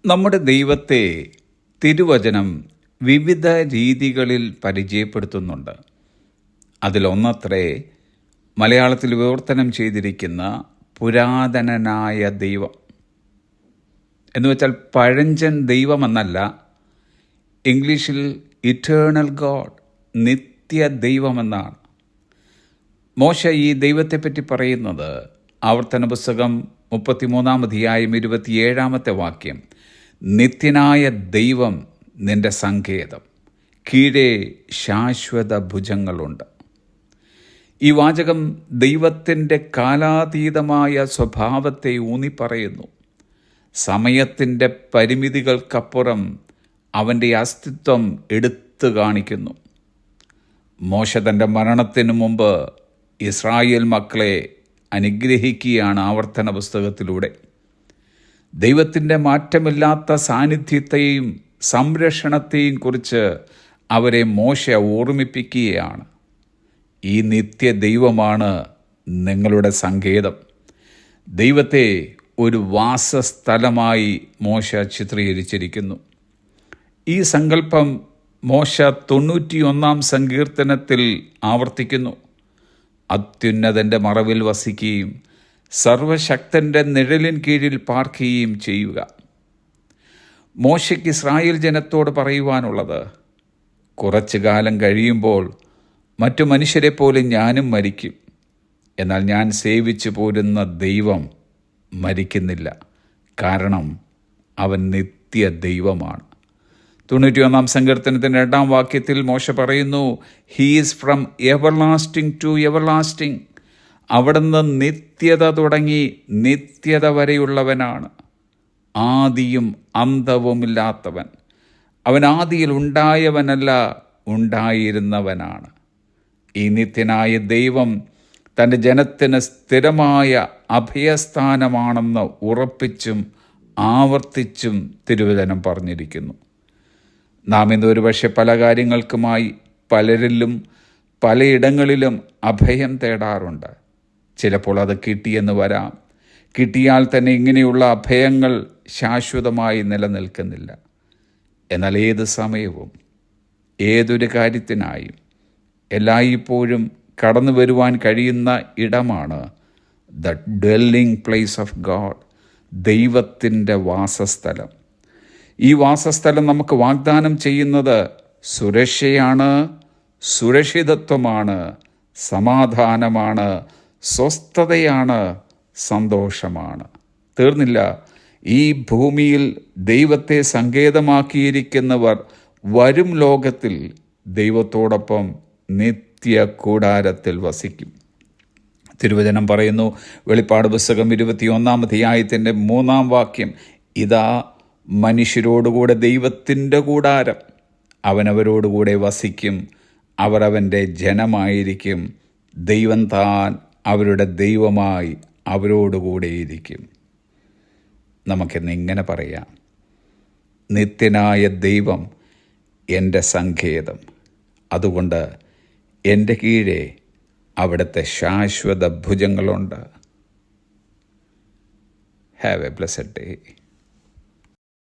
നമ്മുടെ ദൈവത്തെ തിരുവചനം വിവിധ രീതികളിൽ പരിചയപ്പെടുത്തുന്നുണ്ട്. അതിലൊന്നത്രേ മലയാളത്തിൽ വിവർത്തനം ചെയ്തിരിക്കുന്ന പുരാതനനായ ദൈവം. എന്നുവെച്ചാൽ പഴഞ്ചൻ ദൈവമെന്നല്ല, ഇംഗ്ലീഷിൽ ഇറ്റേണൽ ഗോഡ്, നിത്യ ദൈവമെന്നാണ്. മോശ ഈ ദൈവത്തെപ്പറ്റി പറയുന്നത് ആവർത്തന പുസ്തകം 33-ാം അധ്യായം 27-ാമത്തെ വാക്യം, നിത്യനായ ദൈവം നിന്റെ സങ്കേതം, കീഴേ ശാശ്വത ഭുജങ്ങളുണ്ട്. ഈ വാചകം ദൈവത്തിൻ്റെ കാലാതീതമായ സ്വഭാവത്തെ ഊന്നിപ്പറയുന്നു. സമയത്തിൻ്റെ പരിമിതികൾക്കപ്പുറം അവൻ്റെ അസ്തിത്വം എടുത്തു കാണിക്കുന്നു. മോശ തൻ്റെ മരണത്തിനു മുമ്പ് ഇസ്രായേൽ മക്കളെ അനുഗ്രഹിക്കുകയാണ് ആവർത്തന പുസ്തകത്തിലൂടെ. ദൈവത്തിൻ്റെ മാറ്റമില്ലാത്ത സാന്നിധ്യത്തെയും സംരക്ഷണത്തെയും കുറിച്ച് അവരെ മോശ ഓർമ്മിപ്പിക്കുകയാണ്. ഈ നിത്യ ദൈവമാണ് നിങ്ങളുടെ സങ്കേതം. ദൈവത്തെ ഒരു വാസസ്ഥലമായി മോശ ചിത്രീകരിച്ചിരിക്കുന്നു. ഈ സങ്കല്പം മോശ 91-ാം സങ്കീർത്തനത്തിൽ ആവർത്തിക്കുന്നു. അത്യുന്നതൻ്റെ മറവിൽ വസിക്കുകയും സർവശക്തൻ്റെ നിഴലിൻ കീഴിൽ പാർക്കുകയും ചെയ്യുക. മോശയ്ക്ക് ഇസ്രായേൽ ജനത്തോട് പറയുവാനുള്ളത്, കുറച്ചു കാലം കഴിയുമ്പോൾ മറ്റു മനുഷ്യരെ പോലെ ഞാനും മരിക്കും. എന്നാൽ ഞാൻ സേവിച്ചു പോരുന്ന ദൈവം മരിക്കുന്നില്ല, കാരണം അവൻ നിത്യ ദൈവമാണ്. 91-ാം സങ്കീർത്തനത്തിൻ്റെ 2-ാം വാക്യത്തിൽ മോശ പറയുന്നു, he is from everlasting to everlasting. അവിടുന്ന് നിത്യത തുടങ്ങി നിത്യത വരെയുള്ളവനാണ്, ആദിയും അന്തവുമില്ലാത്തവൻ. അവൻ ആദിയിൽ ഉണ്ടായവനല്ല, ഉണ്ടായിരുന്നവനാണ്. ഈ നിത്യനായ ദൈവം തൻ്റെ ജനത്തിന് സ്ഥിരമായ അഭയസ്ഥാനമാണെന്ന് ഉറപ്പിച്ചും ആവർത്തിച്ചും തിരുവചനം പറഞ്ഞിരിക്കുന്നു. നാം ഇന്ന് ഒരുപക്ഷെ പല കാര്യങ്ങൾക്കുമായി പലരിലും പലയിടങ്ങളിലും അഭയം തേടാറുണ്ട്. ചിലപ്പോൾ അത് കിട്ടിയെന്ന് വരാം. കിട്ടിയാൽ തന്നെ ഇങ്ങനെയുള്ള അഭയങ്ങൾ ശാശ്വതമായി നിലനിൽക്കുന്നില്ല. എന്നാൽ ഏത് സമയവും ഏതൊരു കാര്യത്തിനായും എല്ലായ്പ്പോഴും കടന്നു വരുവാൻ കഴിയുന്ന ഇടമാണ് the dwelling place of God, ദൈവത്തിൻ്റെ വാസസ്ഥലം. ഈ വാസസ്ഥലം നമുക്ക് വാഗ്ദാനം ചെയ്യുന്നത് സുരക്ഷയാണ്, സുരക്ഷിതത്വമാണ്, സമാധാനമാണ്, സ്വസ്ഥതയാണ്, സന്തോഷമാണ്. തീർന്നില്ല. ഈ ഭൂമിയിൽ ദൈവത്തെ സങ്കേതമാക്കിയിരിക്കുന്നവർ വരും ലോകത്തിൽ ദൈവത്തോടൊപ്പം നിത്യ കൂടാരത്തിൽ വസിക്കും. തിരുവചനം പറയുന്നു, വെളിപ്പാട് പുസ്തകം 21-ാം അധ്യായത്തിൻ്റെ 3-ാം വാക്യം, ഇതാ മനുഷ്യരോടുകൂടെ ദൈവത്തിൻ്റെ കൂടാരം, അവനവരോടുകൂടെ വസിക്കും, അവർ അവൻ്റെ ജനമായിരിക്കും, ദൈവം താൻ അവരുടെ ദൈവമായി അവരോടുകൂടെയിരിക്കും. നമുക്കിന്ന് ഇങ്ങനെ പറയാം, നിത്യനായ ദൈവം എൻ്റെ സങ്കേതം, അതുകൊണ്ട് എൻ്റെ കീഴെ അവിടുത്തെ ശാശ്വത ഭുജങ്ങളുണ്ട്. Have a blessed day.